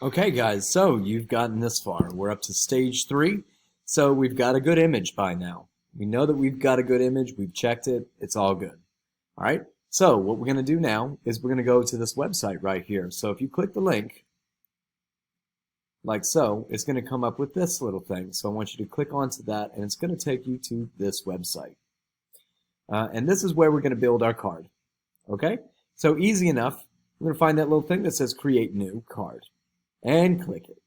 Okay, guys, so you've gotten this far. We're up to stage 3, so we've got a good image by now. We know that we've got a good image. We've checked it. It's all good. All right, so what we're going to do now is we're going to go to this website right here. So if you click the link, like so, it's going to come up with this little thing. So I want you to click onto that, and it's going to take you to this website. And this is where we're going to build our card. Okay, so easy enough. We're going to find that little thing that says Create New Card. And click it.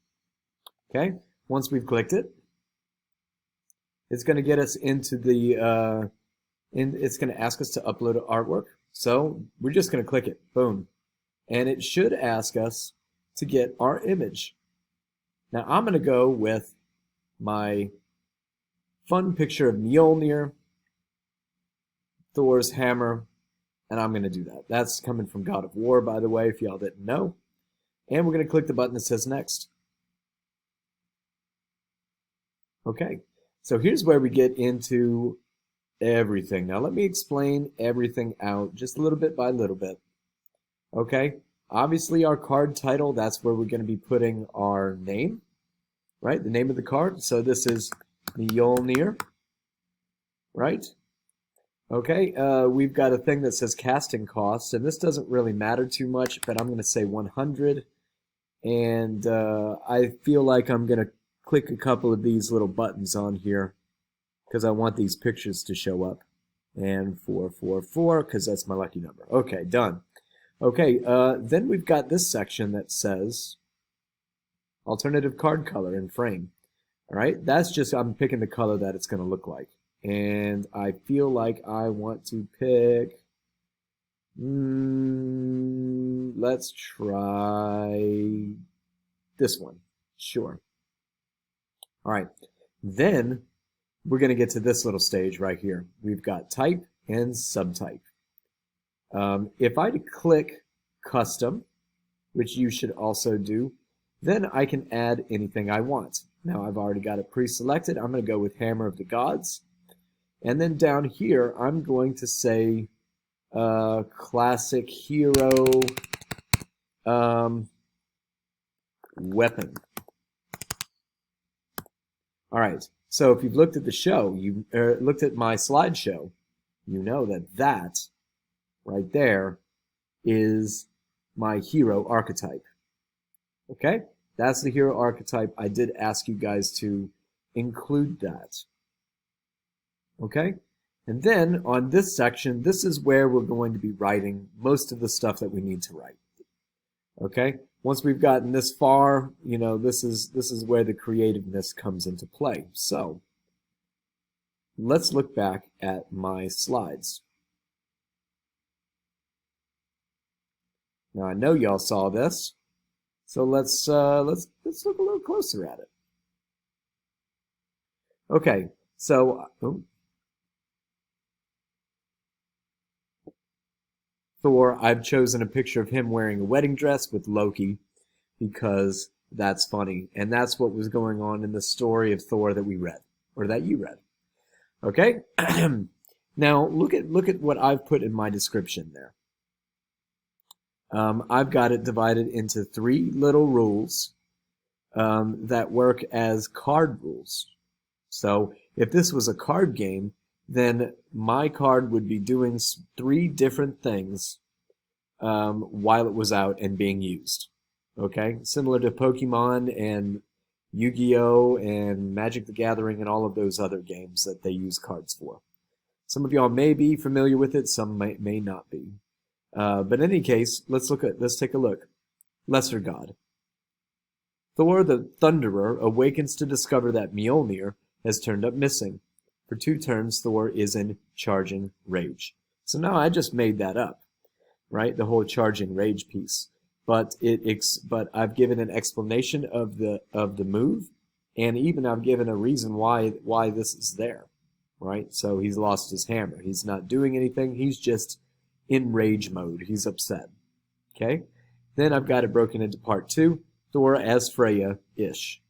Okay, once we've clicked it, it's going to get us into the, it's going to ask us to upload artwork. So we're just going to click it, boom. And it should ask us to get our image. Now I'm going to go with my fun picture of Mjolnir, Thor's hammer, and I'm going to do that. That's coming from God of War, by the way, if y'all didn't know. And we're going to click the button that says Next. Okay, so here's where we get into everything. Now let me explain everything out just a little bit by little bit. Okay, obviously our card title, that's where we're going to be putting our name, right? The name of the card. So this is Mjolnir, right? Okay, we've got a thing that says casting costs, and this doesn't really matter too much, but I'm going to say 100. And I feel like I'm going to click a couple of these little buttons on here because I want these pictures to show up. And 444 because that's my lucky number. Okay, done. Okay, then we've got this section that says alternative card color and frame. All right, that's just, I'm picking the color that it's going to look like. And I feel like I want to pick, let's try this one. Sure. All right. Then we're going to get to this little stage right here. We've got type and subtype. If I click custom, which you should also do, then I can add anything I want. Now I've already got it pre-selected. I'm going to go with Hammer of the Gods. And then down here, I'm going to say classic hero weapon. All right, so if you've looked at the show, you looked at my slideshow, you know that that right there is my hero archetype. Okay, that's the hero archetype. I did ask you guys to include that. Okay, and then on this section, this is where we're going to be writing most of the stuff that we need to write. Okay, once we've gotten this far, you know, this is where the creativeness comes into play. So let's look back at my slides. Now I know y'all saw this, so let's look a little closer at it. Okay, so Thor, I've chosen a picture of him wearing a wedding dress with Loki because that's funny. And that's what was going on in the story of Thor that we read, or that you read. Okay? Now, look at what I've put in my description there. I've got it divided into 3 little rules that work as card rules. So if this was a card game, then my card would be doing 3 different things while it was out and being used. Okay, similar to Pokemon and Yu-Gi-Oh! And Magic the Gathering and all of those other games that they use cards for. Some of y'all may be familiar with it, some may not be. But in any case, let's take a look. Lesser God. Thor the Thunderer awakens to discover that Mjolnir has turned up missing. For 2 turns, Thor is in charging rage. So now I just made that up, right? The whole charging rage piece. But I've given an explanation of the move, and even I've given a reason why this is there, right? So he's lost his hammer. He's not doing anything. He's just in rage mode. He's upset. Okay? Then I've got it broken into part 2, Thor as Freya-ish.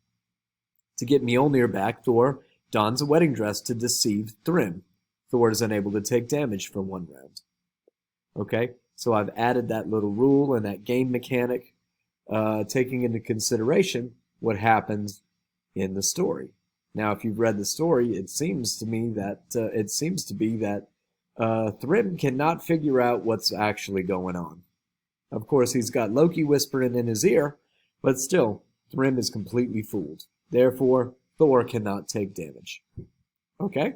To get Mjolnir back, Thor dons a wedding dress to deceive Thrym. Thor is unable to take damage for 1 round. Okay, so I've added that little rule and that game mechanic. taking into consideration what happens in the story. Now, if you've read the story, it seems to be that Thrym cannot figure out what's actually going on. Of course, he's got Loki whispering in his ear, but still, Thrym is completely fooled. Therefore, Thor cannot take damage. Okay?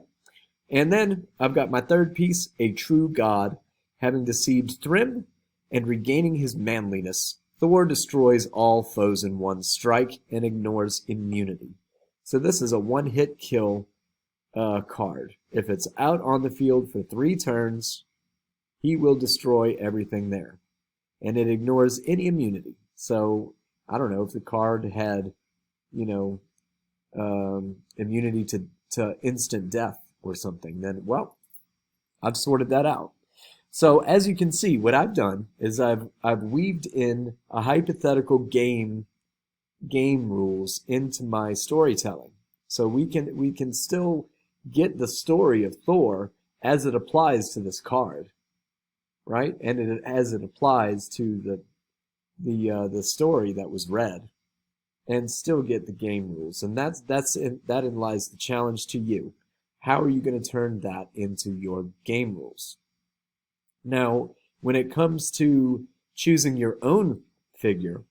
And then I've got my third piece, a true god. Having deceived Thrym and regaining his manliness, Thor destroys all foes in one strike and ignores immunity. So this is a one-hit kill card. If it's out on the field for 3 turns, he will destroy everything there. And it ignores any immunity. So, I don't know, if the card had, immunity to instant death or something, then, well, I've sorted that out. So, as you can see, what I've done is I've weaved in a hypothetical game rules into my storytelling. So we can still get the story of Thor as it applies to this card, right? And as it applies to the story that was read, and still get the game rules. And that lies the challenge to you. How are you going to turn that into your game rules? Now, when it comes to choosing your own figure,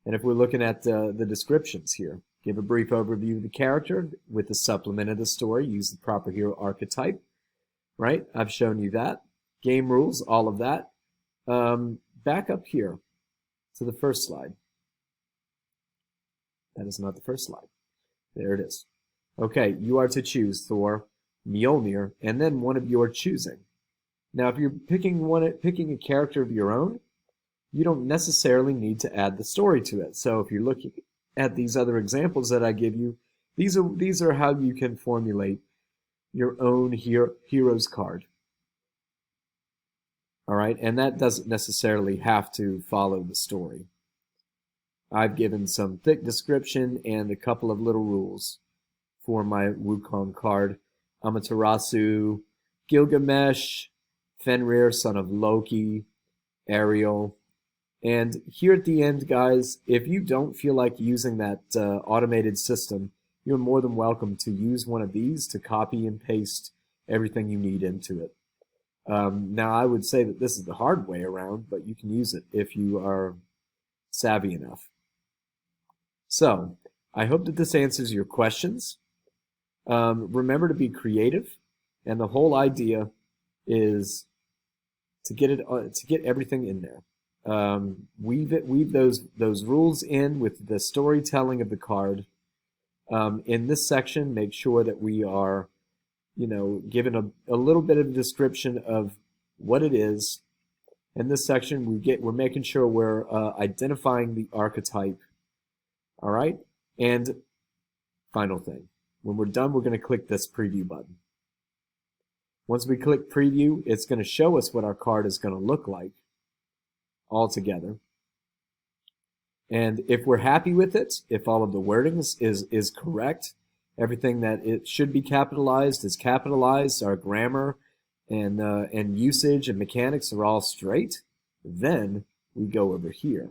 and if we're looking at the descriptions here, give a brief overview of the character with the supplement of the story, use the proper hero archetype, right? I've shown you that. Game rules, all of that. Back up here to the first slide. That is not the first slide. There it is. Okay, you are to choose Thor, Mjolnir, and then one of your choosing. Now, if you're picking a character of your own, you don't necessarily need to add the story to it. So if you're looking at these other examples that I give you, these are how you can formulate your own hero's card. All right, and that doesn't necessarily have to follow the story. I've given some thick description and a couple of little rules for my Wukong card. Amaterasu, Gilgamesh, Fenrir, son of Loki, Ariel. And here at the end, guys, if you don't feel like using that automated system, you're more than welcome to use one of these to copy and paste everything you need into it. Now, I would say that this is the hard way around, but you can use it if you are savvy enough. So, I hope that this answers your questions. Remember to be creative, and the whole idea is to get everything in there. Weave those rules in with the storytelling of the card. In this section, make sure that we are, given a little bit of a description of what it is. In this section, we're making sure we're identifying the archetype. All right, and final thing, when we're done, we're going to click this preview button. Once we click preview, it's going to show us what our card is going to look like all together. And if we're happy with it, if all of the wording is correct, everything that it should be capitalized is capitalized, our grammar and usage and mechanics are all straight, then we go over here,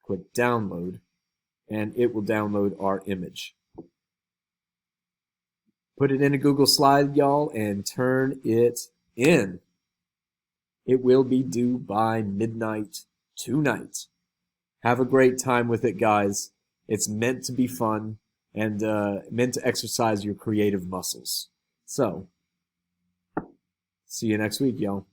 click download, and it will download our image. Put it in a Google Slide, y'all, and turn it in. It will be due by midnight tonight. Have a great time with it, guys. It's meant to be fun and meant to exercise your creative muscles. So, see you next week, y'all.